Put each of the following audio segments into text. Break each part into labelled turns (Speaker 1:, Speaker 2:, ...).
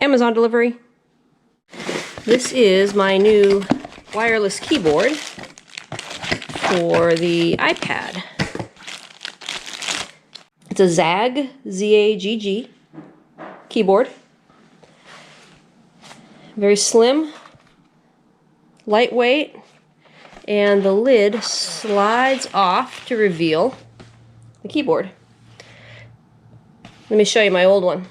Speaker 1: Amazon delivery. This is my new wireless keyboard for the iPad. It's a ZAGG, Z-A-G-G keyboard. Very slim, lightweight, and the lid slides off to reveal the keyboard. Let me show you my old one.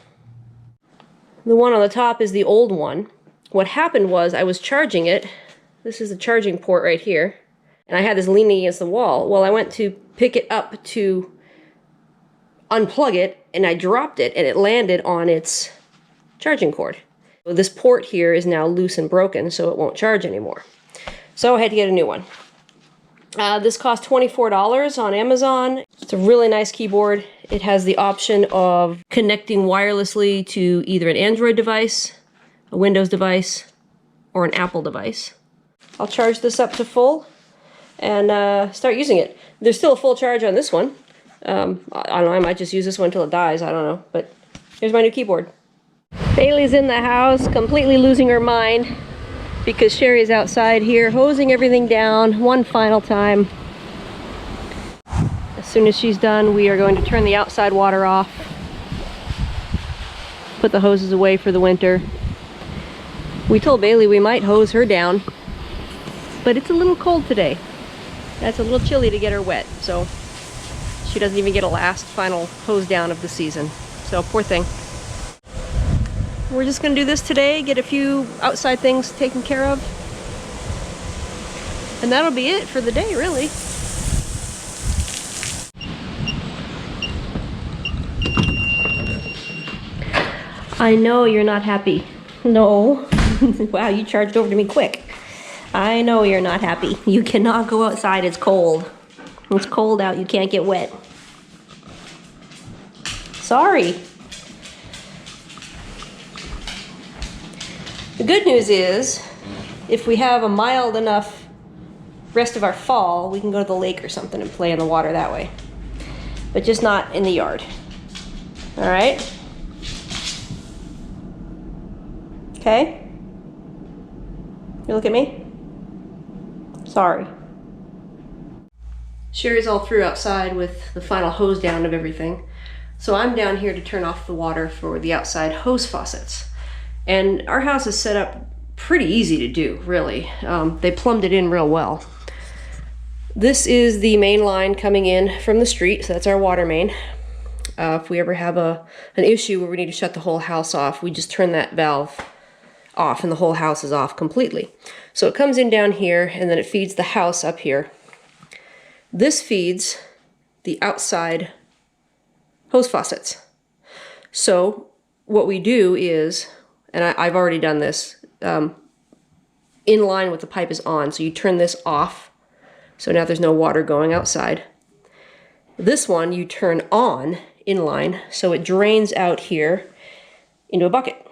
Speaker 1: The one on the top is the old one. What happened was I was charging it. This is the charging port right here. And I had this leaning against the wall. Well, I went to pick it up to unplug it, and I dropped it, and it landed on its charging cord. So this port here is now loose and broken, so it won't charge anymore. So I had to get a new one. This cost $24 on Amazon. It's a really nice keyboard. It has the option of connecting wirelessly to either an Android device, a Windows device, or an Apple device. I'll charge this up to full and start using it. There's still a full charge on this one. I don't know, I might just use this one until it dies, I don't know. But here's my new keyboard. Bailey's in the house, completely losing her mind because Sherry's outside here hosing everything down one final time. As soon as she's done, we are going to turn the outside water off, put the hoses away for the winter. We told Bailey we might hose her down, but it's a little cold today. That's a little chilly to get her wet, so she doesn't even get a last final hose down of the season. So poor thing. We're just gonna do this today, get a few outside things taken care of, and that'll be it for the day, really. I know you're not happy. No. Wow, you charged over to me quick. I know you're not happy. You cannot go outside, it's cold. It's cold out, you can't get wet. Sorry. The good news is, if we have a mild enough rest of our fall, we can go to the lake or something and play in the water that way. But just not in the yard. All right? Okay? You look at me? Sorry. Sherry's all through outside with the final hose down of everything. So I'm down here to turn off the water for the outside hose faucets. And our house is set up pretty easy to do, really. They plumbed it in real well. This is the main line coming in from the street, so that's our water main. If we ever have an issue where we need to shut the whole house off, we just turn that valve off and the whole house is off completely. So it comes in down here and then it feeds the house up here. This feeds the outside hose faucets. So what we do is, and I've already done this, in line with the pipe is on, so you turn this off, so now there's no water going outside. This one you turn on in line, so it drains out here into a bucket.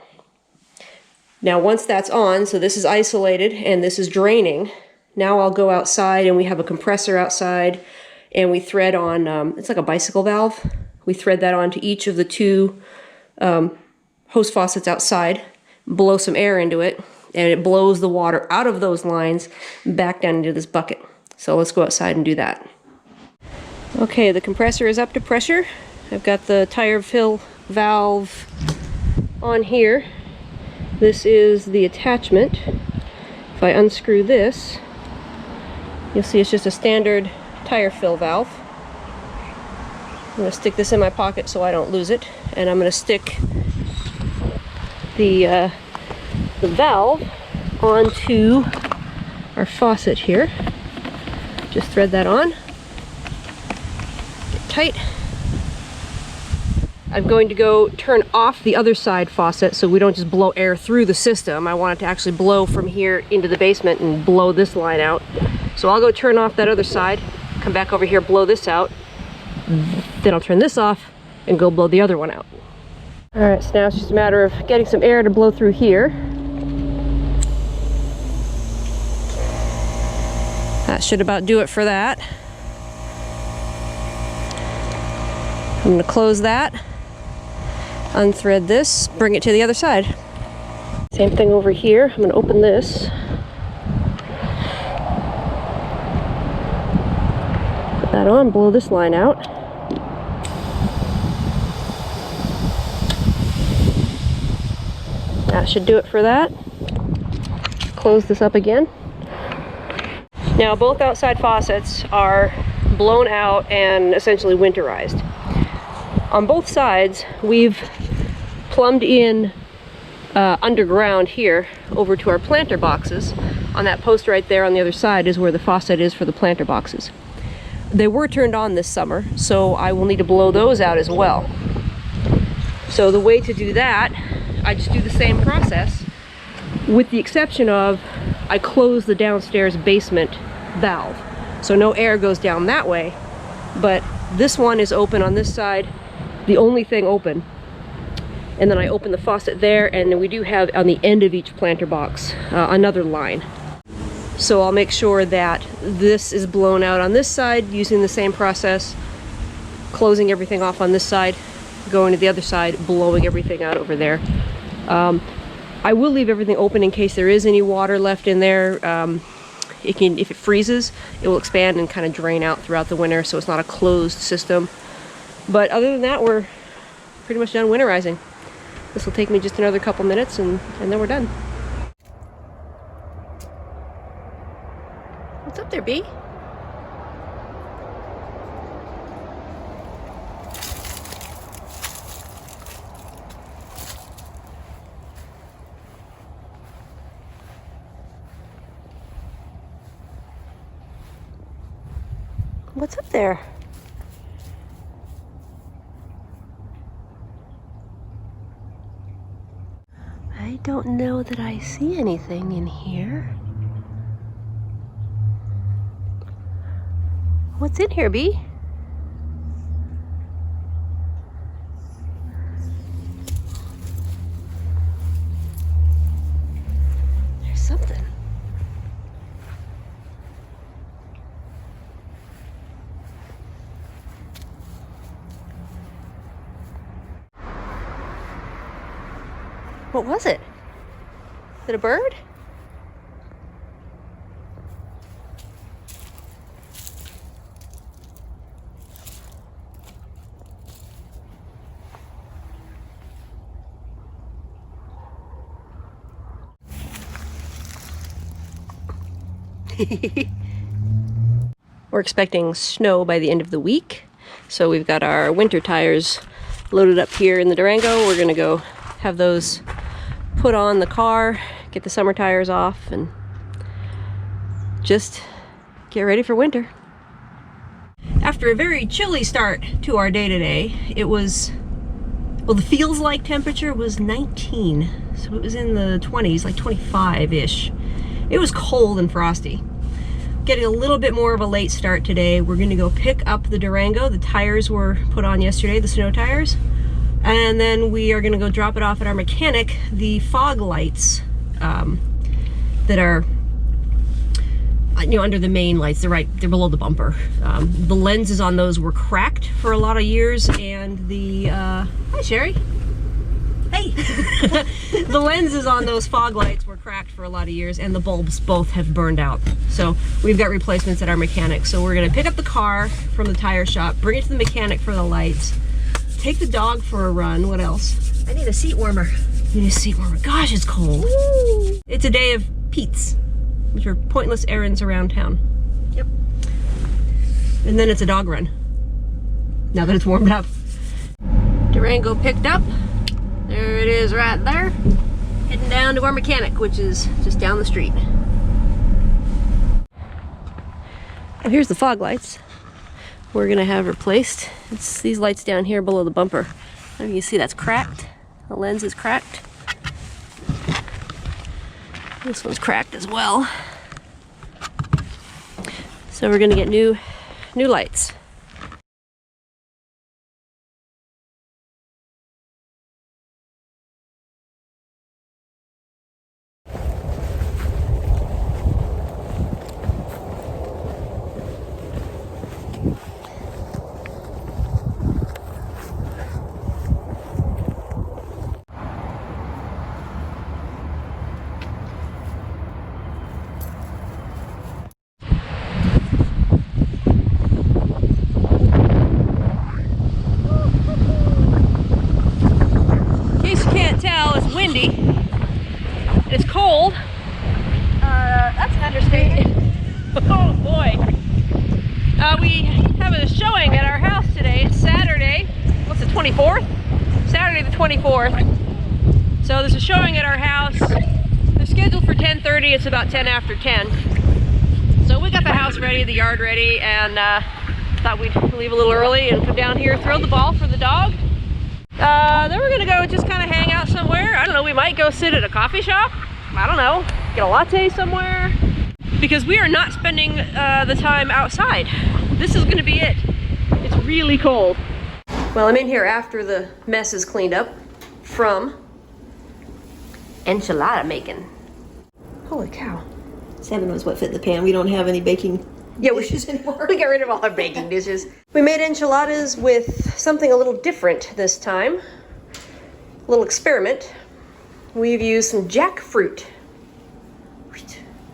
Speaker 1: Now once that's on, so this is isolated and this is draining, now I'll go outside and we have a compressor outside and we thread on, it's like a bicycle valve. We thread that onto each of the two hose faucets outside, blow some air into it, and it blows the water out of those lines back down into this bucket. So let's go outside and do that. Okay, the compressor is up to pressure. I've got the tire fill valve on here. This is the attachment. If I unscrew this, you'll see it's just a standard tire fill valve. I'm going to stick this in my pocket so I don't lose it, and I'm going to stick the valve onto our faucet here. Just thread that on. Get tight. I'm going to go turn off the other side faucet so we don't just blow air through the system. I want it to actually blow from here into the basement and blow this line out. So I'll go turn off that other side, come back over here, blow this out. Then I'll turn this off and go blow the other one out. All right, so now it's just a matter of getting some air to blow through here. That should about do it for that. I'm going to close that, unthread this, bring it to the other side. Same thing over here. I'm going to open this. Put that on, blow this line out. That should do it for that. Close this up again. Now both outside faucets are blown out and essentially winterized. On both sides, we've plumbed in underground here over to our planter boxes. On that post right there on the other side is where the faucet is for the planter boxes. They were turned on this summer, so I will need to blow those out as well. So the way to do that, I just do the same process, with the exception of I close the downstairs basement valve. So no air goes down that way, but this one is open on this side, the only thing open. And then I open the faucet there, and then we do have on the end of each planter box another line. So I'll make sure that this is blown out on this side using the same process, closing everything off on this side, going to the other side, blowing everything out over there. I will leave everything open in case there is any water left in there. If it freezes, it will expand and kind of drain out throughout the winter, so it's not a closed system. But other than that, we're pretty much done winterizing. This will take me just another couple minutes, and then we're done. What's up there, Bee? What's up there? I don't know that I see anything in here. What's in here, Bee? There's something. What was it? Is it a bird? We're expecting snow by the end of the week, so we've got our winter tires loaded up here in the Durango. We're gonna go have those put on the car, get the summer tires off, and just get ready for winter. After a very chilly start to our day today, it was, well, the feels like temperature was 19, so it was in the 20s, like 25-ish. It was cold and frosty. Getting a little bit more of a late start today. We're gonna go pick up the Durango. The tires were put on yesterday, the snow tires. And then we are gonna go drop it off at our mechanic. The fog lights that are, you know, under the main lights, they're below the bumper. The lenses on those were cracked for a lot of years, and the, hi Sherry. Hey! The lenses on those fog lights were cracked for a lot of years, and the bulbs both have burned out. So we've got replacements at our mechanic. So we're gonna pick up the car from the tire shop, bring it to the mechanic for the lights, take the dog for a run. What else? I need a seat warmer. You need a seat warmer. Gosh, it's cold. Woo. It's a day of Pete's, which are pointless errands around town. Yep. And then it's a dog run, now that it's warmed up. Durango picked up. There it is right there. Heading down to our mechanic, which is just down the street. Well, here's the fog lights we're gonna have replaced. It's these lights down here below the bumper. I don't know if you can see that's cracked. The lens is cracked. This one's cracked as well. So we're gonna get new lights. tell, it's windy. It's cold.
Speaker 2: That's an understatement.
Speaker 1: Oh boy. We have a showing at our house today. It's Saturday. What's the 24th? Saturday the 24th. So there's a showing at our house. They're scheduled for 10:30. It's about 10 after 10. So we got the house ready, the yard ready, and thought we'd leave a little early and come down here, throw the ball for the dog. Then we're gonna go just kind of hang out somewhere. I don't know, we might go sit at a coffee shop. I don't know, get a latte somewhere. Because we are not spending the time outside. This is gonna be it. It's really cold. Well, I'm in here after the mess is cleaned up from enchilada making. Holy cow.
Speaker 2: Seven was what fit in the pan. We don't have any baking dishes anymore.
Speaker 1: We got rid of all our baking dishes. We made enchiladas with something a little different this time. A little experiment. We've used some jackfruit.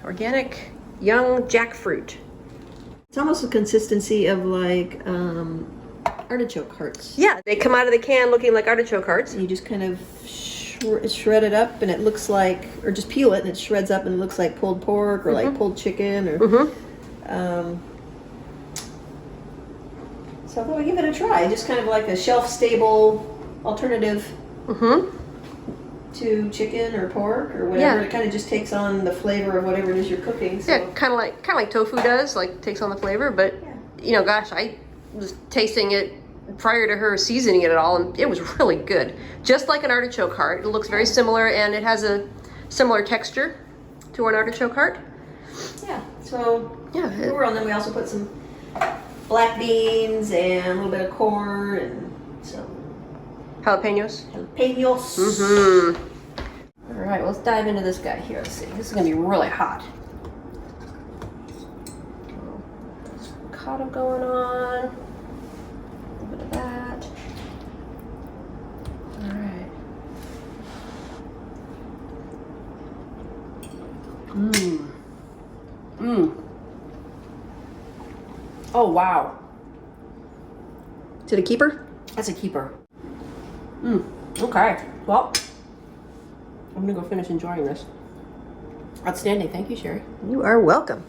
Speaker 1: Organic, young jackfruit.
Speaker 2: It's almost the consistency of like artichoke hearts.
Speaker 1: Yeah, they come out of the can looking like artichoke hearts.
Speaker 2: And you just kind of shred it up, and it looks like, or just peel it, and it shreds up, and it looks like pulled pork or like pulled chicken, or. So I thought I'd give it a try. Just kind of like a shelf-stable alternative to chicken or pork or whatever.
Speaker 1: Yeah.
Speaker 2: It kind of just takes on the flavor of whatever it is you're cooking. So.
Speaker 1: Yeah, kind of like tofu does, like takes on the flavor. But you know, gosh, I was tasting it prior to her seasoning it at all, and it was really good. Just like an artichoke heart. It looks very similar, and it has a similar texture to an artichoke heart.
Speaker 2: Yeah. So
Speaker 1: yeah,
Speaker 2: and then we also put some black beans and a little bit of corn and some
Speaker 1: jalapenos. All right, let's dive into this guy here. Let's see. This is gonna be really hot. There's avocado going on. A little bit of that. All right. Oh wow. Is it a keeper?
Speaker 2: That's a keeper.
Speaker 1: Okay. Well, I'm gonna go finish enjoying this. Outstanding. Thank you, Sherry.
Speaker 2: You are welcome.